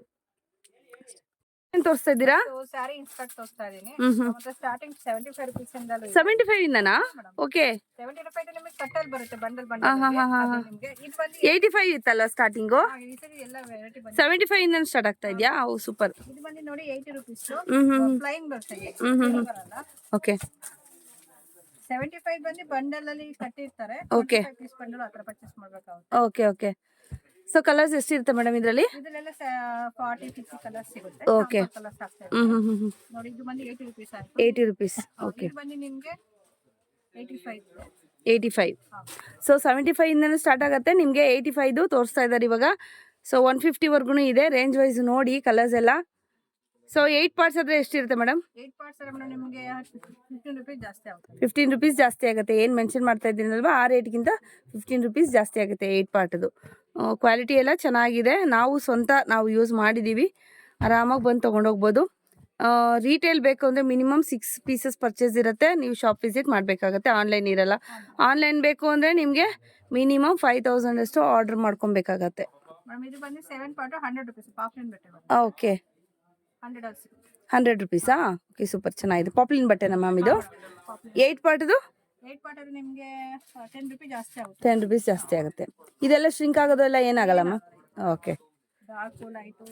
ಏನು ತೋರಿಸ್ತಾ ಇದ್ದೀರಾ? ಸ್ಯಾರಿ ಇನ್ಸ್ಕರ್ಟ್ ತೋರಿಸ್ತಾ ಇದೀನಿ. ಮತ್ತೆ ಸ್ಟಾರ್ಟಿಂಗ್ 75 ರೂಪೀಸ್ ಇಂದ 75 ಇಂದನಾ? ಓಕೆ, 70 ರೂಪಾಯಿ ನಿಮಗೆ ಕಟ್ಟಲ್ ಬರುತ್ತೆ, ಬಂಡಲ್ ನಿಮಗೆ. ಇದು ಬಂದು 85 ಇತ್ತಲ್ಲ ಸ್ಟಾರ್ಟಿಂಗು, ಈ ಸರಿ ಎಲ್ಲ ವೆರೈಟಿ ಬಂದಿದೆ. 75 ಇಂದ ಸ್ಟಾರ್ಟ್ ಆಗ್ತಾ ಇದೆಯಾ? ಓ ಸೂಪರ್. ಇದು ಬಂದು ನೋಡಿ 80 ರೂಪೀಸ್ ಪ್ಲೈನ್ ಬರುತ್ತೆ. ಓಕೆ, 75 ಬಂದು ಬಂಡಲ್ ಅಲ್ಲಿ ಕಟ್ಟಿರ್ತಾರೆ. ಓಕೆ, ಪೀಸ್ ಬಂಡಲ್ ಆತರ ಪರ್ಚೇಸ್ ಮಾಡಬೇಕಾಗುತ್ತೆ. Okay okay. ಸೊ ಕಲರ್ಸ್ ಎಷ್ಟಿರುತ್ತೆ ಮೇಡಮ್ ಇದರಲ್ಲಿ? ಇದರಲ್ಲ 40-50 ಕಲರ್ಸ್ ಸಿಗುತ್ತೆ. ಓಕೆ. ಕಲರ್ಸ್ ಆಗ್ತಾ ಇದೆ ನೋಡಿ. ಇದು ಬಂದು 80 ರೂಪೀಸ್ ಆಯ್ತು. 80 ರೂಪೀಸ್. ಓಕೆ, ಇದು ಬಂದು ನಿಮಗೆ 85. 85. ಸೊ 75 ಇಂದನೂ ಸ್ಟಾರ್ಟ್ ಆಗುತ್ತೆ, ನಿಮಗೆ 85 ತೋರಿಸ್ತಾ ಇದ್ದಾರೆ ಇವಾಗ. ಸೊ 150 ವರ್ಗು ಇದೆ. ರೇಂಜ್ ವೈಸ್ ನೋಡಿ ಕಲರ್ಸ್ ಎಲ್ಲ. ಸೊ 8 ಪಾರ್ಟ್ಸ್ ಆದರೆ ಎಷ್ಟಿರುತ್ತೆ ಮೇಡಮ್? 8 ಪಾರ್ಟ್ಸ್ ಅಂದ್ರೆ ನಿಮಗೆ 15 ರೂಪೀಸ್ ಜಾಸ್ತಿ ಆಗುತ್ತೆ. 15 ರೂಪೀಸ್ ಜಾಸ್ತಿ ಆಗುತ್ತೆ. ಏನು ಮೆನ್ಷನ್ ಮಾಡ್ತಾ ಇದ್ದೀನಲ್ವಾ, ಆ ರೇಟ್ಗಿಂತ 15 ರೂಪೀಸ್ ಜಾಸ್ತಿ ಆಗುತ್ತೆ 8 ಪಾರ್ಟ್ದು. ಕ್ವಾಲಿಟಿ ಎಲ್ಲ ಚೆನ್ನಾಗಿದೆ. ನಾವು ಯೂಸ್ ಮಾಡಿದ್ದೀವಿ, ಆರಾಮಾಗಿ ಬಂದು ತೊಗೊಂಡೋಗ್ಬೋದು. ರೀಟೇಲ್ ಬೇಕು ಅಂದರೆ ಮಿನಿಮಮ್ 6 ಪೀಸಸ್ ಪರ್ಚೇಸ್ ಇರುತ್ತೆ, ನೀವು ಶಾಪ್ ವಿಸಿಟ್ ಮಾಡಬೇಕಾಗತ್ತೆ, ಆನ್ಲೈನ್ ಇರಲ್ಲ. ಆನ್ಲೈನ್ ಬೇಕು ಅಂದರೆ ನಿಮಗೆ ಮಿನಿಮಮ್ 5000 ಅಷ್ಟು ಆರ್ಡರ್ ಮಾಡ್ಕೊಬೇಕಾಗತ್ತೆ. ಇದು ಬಂದು 7 ಪಾರ್ಟ್ 100 ರೂಪೀಸ್. ಪಾಪ್ಲಿನ್ ಬಟ್ಟೆ ಓಕೆ, 100 ರೂಪೀಸಾ? ಓಕೆ, ಸೂಪರ್ ಚೆನ್ನಾಗಿದೆ. ಪಾಪ್ಲಿನ್ ಬಟ್ಟೆನಾ ಮ್ಯಾಮ್ ಇದು? 8 ಪಾರ್ಟ್ದು 8 ಪಾರ್ಟ್ ಅದು ನಿಮಗೆ 10 ರೂಪೀಸ್ ಜಾಸ್ತಿ ಆಗುತ್ತೆ. 10 ರೂಪೀಸ್ ಜಾಸ್ತಿ ಆಗುತ್ತೆ. ಇದೆಲ್ಲ ಶ್ರಿಂಕ್ ಆಗೋದು ಎಲ್ಲ ಏನಾಗಲ್ಲಮ್ಮ? ಓಕೆ, ಡಾರ್ಕ್ ಲೈಟು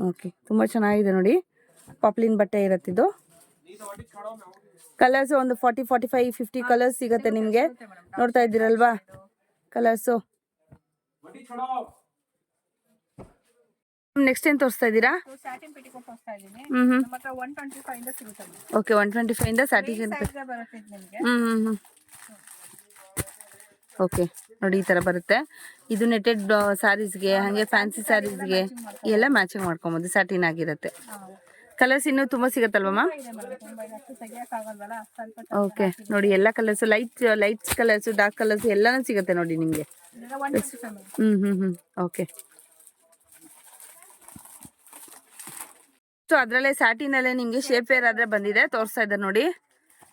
ಓಕೆ, ತುಂಬ ಚೆನ್ನಾಗಿದೆ ನೋಡಿ. ಪಾಪ್ಲಿನ್ ಬಟ್ಟೆ ಇರತ್ತಿದ್ದು. ಕಲರ್ಸು ಒಂದು 40, 45, 50 ಕಲರ್ಸ್ ಸಿಗುತ್ತೆ ನಿಮಗೆ. ನೋಡ್ತಾ ಇದ್ದೀರಲ್ವಾ ಕಲರ್ಸು. ನೆಕ್ಸ್ಟ್ ಏನು ತೋರಿಸ್ತಾ ಇದ್ದೀರಾ? ಸ್ಯಾಟಿನ್ ಪೆಟಿಕೋಟ್ ತೋರಿಸ್ತಾ ಇದ್ದೀನಿ. ನಮ್ಮ ಹತ್ರ 125 ಇಂದ ಸಿಗುತ್ತೆ. ಓಕೆ, 125 ಇಂದ ಸ್ಯಾಟಿನ್ ಬರುತ್ತೆ ನಿಮಗೆ. ಓಕೆ, ನೋಡಿ ಈ ಥರ ಬರುತ್ತೆ. ಇದು ನೆಟೆಡ್ ಸ್ಯಾರೀಸ್ಗೆ, ಹಾಗೆ ಫ್ಯಾನ್ಸಿ ಸ್ಯಾರೀಸ್ಗೆ ಎಲ್ಲ ಮ್ಯಾಚಿಂಗ್ ಮಾಡ್ಕೊಬೋದು. ಸ್ಯಾಟಿನ್ ಆಗಿರುತ್ತೆ. ಕಲರ್ಸ್ ಇನ್ನೂ ತುಂಬ ಸಿಗುತ್ತಲ್ವಮ್ಮ? ಓಕೆ, ನೋಡಿ ಎಲ್ಲ colours, lights colours, dark colours ಎಲ್ಲನೂ ಸಿಗುತ್ತೆ ನೋಡಿ ನಿಮಗೆ. ಓಕೆ. ಸೊ ಅದರಲ್ಲೇ ಸ್ಯಾಟಿನಲ್ಲೇ ನಿಮಗೆ ಶೇಪ್ ವೇರ್ ಆದರೆ ಬಂದಿದೆ, ತೋರಿಸ್ತಾ ಇದ್ದಾರೆ ನೋಡಿ.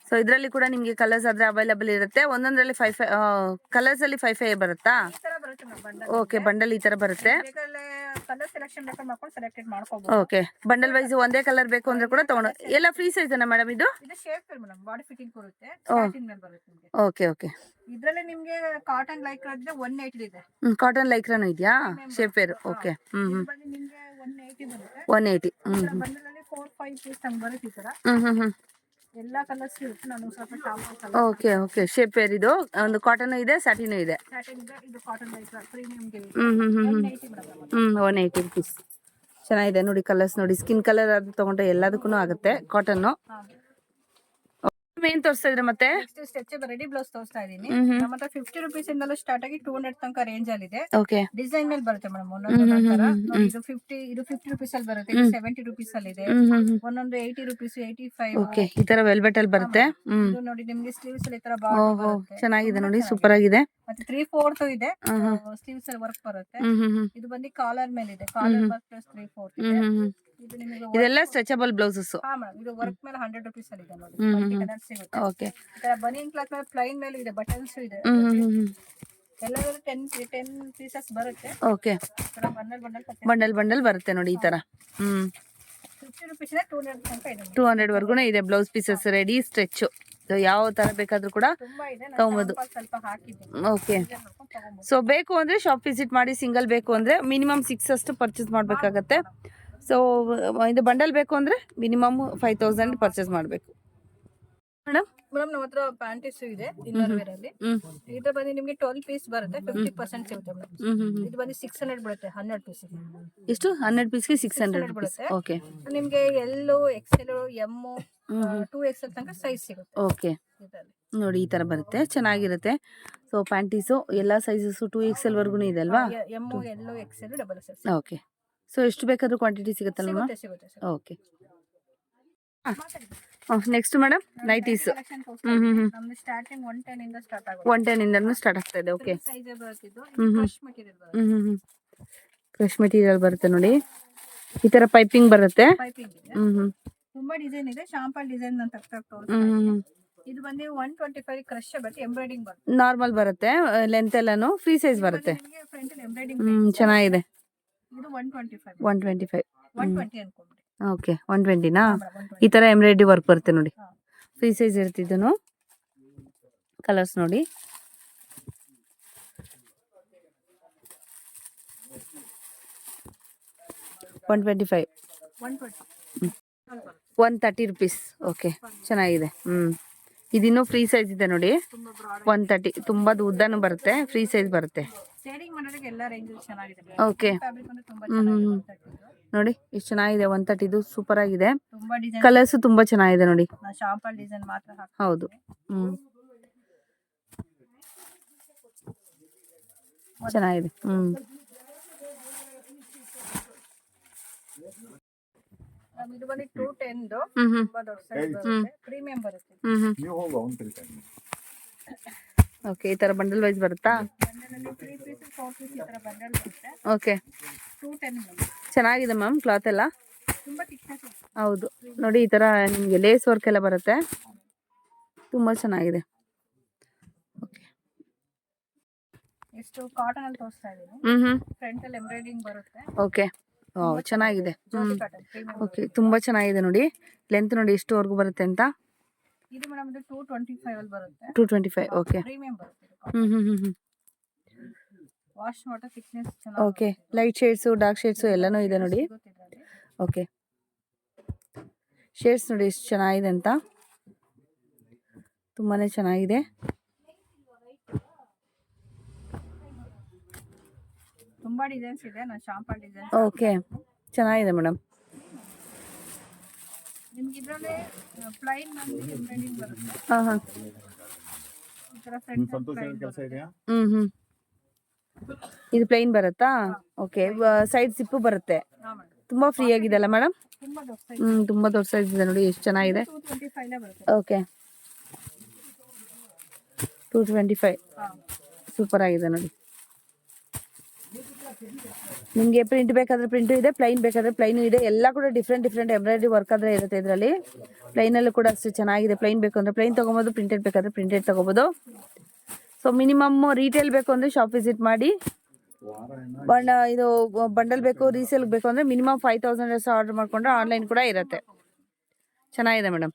ಸೊ ಇದರಲ್ಲಿ ಕೂಡ ನಿಮಗೆ ಕಲರ್ಸ್ ಆದರೆ ಅವೈಲಬಲ್ ಇರುತ್ತೆ. ಒಂದೊಂದರಲ್ಲಿ 5 ಕಲರ್ಸಲ್ಲಿ 5 ಬರುತ್ತಾ? ಓಕೆ, ಬಂಡಲ್ ಈ ಥರ ಬರುತ್ತೆ. ಓಕೆ, ಬಂಡಲ್ ವೈಸ್ ಒಂದೇ ಕಲರ್ ಬೇಕು ಅಂದರೆ ಕೂಡ ತೊಗೊಂಡು. ಎಲ್ಲ ಫ್ರೀ ಸೈಜ್ ಮೇಡಮ್ ಇದು? Okay okay. ಇದರಲ್ಲಿ ನಿಮಗೆ ಕಾಟನ್ ಲೈಕ್ರಾ ಇದೆ 180 ಇದೆ. ಕಾಟನ್ ಲೈಕ್ರಾನು ಇದೆಯಾ? Shapewear. ಓಕೆ. ನಿಮಗೆ 180 ಬರುತ್ತೆ. 180. ಬಂಡಲಲ್ಲಿ 4-5 ಪೀಸ್ ಬರುತ್ತೆ ಈ ತರ. ಎಲ್ಲಾ ಕಲರ್ಸ್ ಇರುತ್ತೆ. ನಾನು ಸ್ವಲ್ಪ sample okay okay. Shapewear ಇದು. ಒಂದು ಕಾಟನ್ ಇದೆ, ಸ್ಯಾಟಿನ್ ಇದೆ. ಸ್ಯಾಟಿನ್ ಇದೆ. ಇದು ಕಾಟನ್ ಲೈಕ್ರಾ ಪ್ರೀಮಿಯಂ ಗೆ 180 ರೂಪೀಸ್. ಚೆನ್ನಾಗಿದೆ ನೋಡಿ ಕಲರ್ಸ್ ನೋಡಿ. ಸ್ಕಿನ್ ಕಲರ್ ಅದು ತಗೊಂಡ್ರೆ ಎಲ್ಲದಕ್ಕೂ ಆಗುತ್ತೆ. ಕಾಟನ್ನು ಏನ್ ತೋರಿಸ್ತಾ ಇದ್ರೆ ಮತ್ತೆ? ಸ್ಟ್ರೆಚಬಲ್ ರೆಡಿ ಬ್ಲೌಸ್ ತೋರಿಸ್ತಾ ಇದೀನಿ. ನಮ್ಮ ಹತ್ರ 50 ರೂಪೀಸ್ ಇಂದಲೂ ಸ್ಟಾರ್ಟ್ ಆಗಿ 200 ತನಕ ರೇಂಜ್ ಅಲ್ಲಿ ಇದೆ. ಓಕೆ, ಡಿಸೈನ್ ಮೇಲೆ ಬರುತ್ತೆ ಮೇಡಮ್. ಒಂದೊಂದು ತರ ಇದು 50 ರೂಪೀಸ್ ಅಲ್ಲಿ ಬರುತ್ತೆ. ಇದು 70 ರೂಪೀಸ್ ಅಲ್ಲಿ ಇದೆ. ಒಂದೊಂದು 80 ರೂಪೀಸ್, 85. ಓಕೆ, ಈ ತರ ವೆಲ್ವೆಟ್ ಅಲ್ಲಿ ಬರುತ್ತೆ. ಇದು ನೋಡಿ ನಿಮಗೆ ಸ್ಲೀವ್ಸ್ ಅಲ್ಲಿ ಈ ತರ ಬಾರ್ಡರ್ ಬರುತ್ತೆ. ಚೆನ್ನಾಗಿದೆ ನೋಡಿ, ಸೂಪರ್ ಆಗಿದೆ. ಮತ್ತೆ 3/4 ಇದೆ. ಸ್ಲೀವ್ಸ್ ಅಲ್ಲಿ ವರ್ಕ್ ಬರುತ್ತೆ. ಇದು ಬಂದು ಕಾಲರ್ ಮೇಲೆ ಇದೆ. ಕಾಲರ್ ವರ್ಕ್ ಪ್ಲಸ್ 3/4 ಇದೆ. ಇದು ನಿಮಗೆ ಇದೆಲ್ಲ ಸ್ಟ್ರೆಚಬಲ್ ಬ್ಲೌಸಸ್. ಹಾ ಮೇಡಮ್, ಇದು ವರ್ಕ್ ಮೇಲೆ 100 ರೂಪೀಸ್ ಅಲ್ಲಿ ಇದೆ ನೋಡಿ. ಕಲರ್ ಸಿಗುತ್ತೆ. ಓಕೆ, ಈ ತರ ಬನಿಯನ್ ಕ್ಲಾತ್ ಮೇಲೆ ಪ್ಲೈನ್ ಮೇಲೆ ಇದೆ. ಬಟನ್ಸ್ ಇದೆ. ಎಲ್ಲರೂ 10 ಪೀಸಸ್ ಬರುತ್ತೆ. Okay, bundle bundle bundle bundle ಬರುತ್ತೆ ನೋಡಿ ಈ ಥರ. 50 ರುಪೀಸಿಂದ 200 ತನಕ ಇದೆ. 200 ವರ್ಗುನೇ ಇದೆ ಬ್ಲೌಸ್ ಪೀಸಸ್ ರೆಡಿ ಸ್ಟ್ರೆಚ್ಚು. ಯಾವ ಥರ ಬೇಕಾದರೂ ಕೂಡ ತುಂಬಾ ಇದೆ. ತಗೊಬೋದು. ಸ್ವಲ್ಪ ಹಾಕಿದ್ದೀನಿ. ಓಕೆ, ತಗೊಬೋದು. ಸೊ ಬೇಕು ಅಂದರೆ ಶಾಪ್ ವಿಸಿಟ್ ಮಾಡಿ. ಸಿಂಗಲ್ ಬೇಕು ಅಂದರೆ ಮಿನಿಮಮ್ 6 ಅಷ್ಟು ಪರ್ಚೇಸ್ ಮಾಡಬೇಕಾಗತ್ತೆ. ಸೊ ಇದು ಬಂಡಲ್ ಬೇಕು ಅಂದರೆ ಮಿನಿಮಮ್ 5000 ಪರ್ಚೇಸ್ ಮಾಡಬೇಕು ಮೇಡಮ್. ಮೇಡಮ್ ನಮ್ಮ ಹತ್ರ ಪ್ಯಾಂಟೀಸ್ ಇದೆ ಇನ್ನರ್ ವೇರ್ ಅಲ್ಲಿ. ಇದು ಬಂದು ನಿಮಗೆ 12 ಪೀಸ್ ಬರುತ್ತೆ, 50% ಸಿಗುತ್ತೆ ಮೇಡಮ್. ಇದು ಬಂದು 600 ಬರುತ್ತೆ 100 ಪೀಸ್. ಎಷ್ಟು? 100 ಪೀಸ್ಗೆ 600 ರುಪೀಸ್. ಬರುತ್ತೆ. ಓಕೆ, ನಿಮಗೆ ಎಲ್ಲು XL M 2XL ತನಕ ಸೈಜ್ ಸಿಗುತ್ತೆ ಓಕೆ ಇದರಲ್ಲಿ. ನೋಡಿ ಈ ಥರ ಬರುತ್ತೆ, ಚೆನ್ನಾಗಿರುತ್ತೆ. ಸೊ ಪ್ಯಾಂಟೀಸು ಎಲ್ಲ ಸೈಜಸ್ಸು 2XL ವರ್ಗೂ ಇದೆ ಅಲ್ವಾ? M L XL double XL okay, so ಎಷ್ಟು ಬೇಕಾದರೂ ಕ್ವಾಂಟಿಟಿ ಸಿಗುತ್ತಲ್ಲ ಮ್ಯಾಮ್? ಸಿಗುತ್ತೆ. Okay, next madam nighties. ನಮ್ದು ಸ್ಟಾರ್ಟಿಂಗ್ 110 ಇಂದ ಸ್ಟಾರ್ಟ್ ಆಗುತ್ತೆ. 110 ಇಂದನೂ ಸ್ಟಾರ್ಟ್ ಆಗ್ತಾ ಇದೆ. ಓಕೆ, ಸೈಜ್ ಬರುತ್ತಿದ್ದು ಕ್ರಶ್ ಮೆಟೀರಿಯಲ್ ಬರುತ್ತೆ. ಕ್ರಶ್ ಮೆಟೀರಿಯಲ್ ಬರುತ್ತೆ ನೋಡಿ, ಈ ಥರ ಪೈಪಿಂಗ್ ಬರುತ್ತೆ. ಪೈಪಿಂಗ್ ಇದೆ. ತುಂಬಾ ಡಿಸೈನ್ ಇದೆ. ಶಾಂಪಲ್ ಡಿಸೈನ್ ನಾನು ತೋರಿಸ್ತೀನಿ. ಇದು ಬಂದು 125 ಕ್ರಶ್ ಬರುತ್ತೆ, ಎಂಬ್ರಾಯ್ಡಿಂಗ್ ಬರುತ್ತೆ. ನಾರ್ಮಲ್ ಬರುತ್ತೆ, ಲೆಂತ್ ಎಲ್ಲಾನು ಫ್ರೀ ಸೈಜ್ ಬರುತ್ತೆ. ಫ್ರಂಟ್ ಅಲ್ಲಿ ಎಂಬ್ರಾಯ್ಡಿಂಗ್ ಚೆನ್ನಾಗಿದೆ. ಇದು 125 120 ಅನ್ಕೊಂಡ್ಬಿಡಿ. ಓಕೆ, 120ನಾ? ಈ ಥರ ಎಂಬ್ರಾಯ್ಡ್ರಿ ವರ್ಕ್ ಬರುತ್ತೆ ನೋಡಿ, ಫ್ರೀ ಸೈಜ್ ಇರ್ತಿದ್ದನು. ಕಲರ್ಸ್ ನೋಡಿ, $125, 130 ರುಪೀಸ್. ಓಕೆ, ಚೆನ್ನಾಗಿದೆ. ಇದಿನ್ನೂ ಫ್ರೀ ಸೈಜ್ ಇದೆ ನೋಡಿ, 130. ತುಂಬ ಉದ್ದನೂ ಬರುತ್ತೆ, ಫ್ರೀ ಸೈಜ್ ಬರುತ್ತೆ. ಶೇಡಿಂಗ್ ಮಾಡೋದಕ್ಕೆ ಎಲ್ಲ ರೇಂಜ್ ಚೆನ್ನಾಗಿದೆ. ಓಕೆ, ಫ್ಯಾಬ್ರಿಕ್ ಅಂದ್ರೆ ತುಂಬಾ ಚೆನ್ನಾಗಿದೆ. ನೋಡಿ ಎಷ್ಟು ಚೆನ್ನಾಗಿದೆ. 130 ಸೂಪರ್ ಆಗಿದೆ. ತುಂಬಾ ಡಿಸೈನ್, ಕಲರ್ಸ್ ತುಂಬಾ ಚೆನ್ನಾಗಿದೆ ನೋಡಿ. ಶಾಂಪಲ್ ಡಿಸೈನ್ ಮಾತ್ರ ಹಾಕ್ತೀನಿ. ಹೌದು. ಚೆನ್ನಾಗಿದೆ. ಇದು ಬಂದು 210 ತುಂಬಾ ದೊಡ್ಡ ಸೈಜ್ ಬರುತ್ತೆ, ಪ್ರೀಮಿಯಂ ಬರುತ್ತೆ. ಓಕೆ, ಈ ತರ ಬಂಡಲ್ ವೈಸ್ ಬರುತ್ತಾ? ಬಂಡಲಲ್ಲಿ 3 ಪೀಸ್ 4 ಪೀಸ್ ಈ ತರ ಬಂಡಲ್ ಬರುತ್ತೆ. ಓಕೆ, 210 ಚೆನ್ನಾಗಿದೆ ಮ್ಯಾಮ್ ಕ್ಲಾತ್ ಎಲ್ಲ. ತುಂಬಾ thickness ಇದೆ. ಹೌದು ನೋಡಿ, ಈ ತರ ನಿಮಗೆ ಲೇಸ್ ವರ್ಕ್ ಎಲ್ಲ ಬರುತ್ತೆ, ತುಂಬಾ ಚೆನ್ನಾಗಿದೆ. ಓಕೆ, ಎಷ್ಟು ಕಾಟನ್ ಅಲ್ಲಿ ತೋರಿಸ್ತಾ ಇದೀನಿ. ಫ್ರಂಟ್ ಅಲ್ಲಿ ಎಂಬ್ರಾಯ್ಡಿಂಗ್ ಬರುತ್ತೆ. ಓಕೆ, ಚೆನ್ನಾಗಿದೆ. Joshi cotton premium. ಓಕೆ, ತುಂಬಾ ಚೆನ್ನಾಗಿದೆ ನೋಡಿ. ಲೆಂತ್ ನೋಡಿ ಎಷ್ಟುವರೆಗೂ ಬರುತ್ತೆ ಅಂತ. ಇದು ಮೇಡಮ್ ಇದು 225 ಅಲ್ಲಿ ಬರುತ್ತೆ. 225. ಓಕೆ, ಪ್ರೀಮಿಯಂ ಬರುತ್ತೆ. ವಾಶ್ ವಾಟರ್ ಥಿಕ್ನೆಸ್ ಚೆನ್ನಾಗಿ. Okay, light shades dark shades ಎಲ್ಲನೂ ಇದೆ ನೋಡಿ. ಓಕೆ, ಶೇಡ್ಸ್ ನೋಡಿ ಎಷ್ಟು ಚೆನ್ನಾಗಿದೆ ಅಂತ, ತುಂಬಾನೇ ಚೆನ್ನಾಗಿದೆ. ತುಂಬಾ ಡಿಸೈನ್ಸ್ ಇದೆ, ನಾನು ಶಾಂಪಲ್ ಡಿಸೈನ್. ಓಕೆ, ಚೆನ್ನಾಗಿದೆ ಮೇಡಮ್. ನಿಮ್ಗೆ ಇದರಲ್ಲಿ ಪ್ಲೈನ್ ಬಂದು ಎಂಬ್ರಾಯ್ಡಿಂಗ್ ಬರುತ್ತೆ. ಹಾಂ, ಈ ತರ ಫ್ರಂಟ್ ಕೆಲಸ ಇದೆಯಾ? ಇದು ಪ್ಲೈನ್ ಬರುತ್ತಾ? ಓಕೆ, ಸೈಡ್ ಸಿಪ್ಪು ಬರುತ್ತೆ. ತುಂಬಾ ಫ್ರೀ ಆಗಿದೆ ಅಲ್ಲ ಮೇಡಮ್? ತುಂಬಾ ದೊಡ್ಡ ಸೈಜ್. ತುಂಬಾ ದೊಡ್ಡ ಸೈಜ್ ಇದೆ ನೋಡಿ, ಎಷ್ಟು ಚೆನ್ನಾಗಿದೆ. 225 ಲೇ ಬರುತ್ತೆ. ಓಕೆ, 225 ಸೂಪರ್ ಆಗಿದೆ ನೋಡಿ. ನಿಮಗೆ ಪ್ರಿಂಟ್ ಬೇಕಾದ್ರೆ ಪ್ರಿಂಟು ಇದೆ, ಪ್ಲೈನ್ ಬೇಕಾದ್ರೆ ಪ್ಲೈನು ಇದೆ. ಎಲ್ಲ ಕೂಡ ಡಿಫ್ರೆಂಟ್ ಎಂಬ್ರಾಯ್ಡ್ರಿ ವರ್ಕ್ ಆದ್ರೆ ಇರುತ್ತೆ ಇದರಲ್ಲಿ. ಪ್ಲೈನಲ್ಲೂ ಕೂಡ ಅಷ್ಟು ಚೆನ್ನಾಗಿದೆ. ಪ್ಲೈನ್ ಬೇಕು ಅಂದರೆ ಪ್ಲೈನ್ ತೊಗೊಬೋದು, ಪ್ರಿಂಟೆಡ್ ಬೇಕಾದ್ರೆ ಪ್ರಿಂಟೆಡ್ ತೊಗೋಬೋದು. ಸೊ ಮಿನಿಮಮ್ ರೀಟೇಲ್ ಬೇಕು ಅಂದರೆ ಶಾಪ್ ವಿಸಿಟ್ ಮಾಡಿ. ಇದು ಬಂಡಲ್ ಬೇಕು, ರೀಸೇಲ್ ಬೇಕು ಅಂದರೆ ಮಿನಿಮಮ್ 5000 ಆರ್ಡರ್ ಮಾಡಿಕೊಂಡ್ರೆ ಆನ್ಲೈನ್ ಕೂಡ ಇರುತ್ತೆ. ಚೆನ್ನಾಗಿದೆ ಮೇಡಮ್.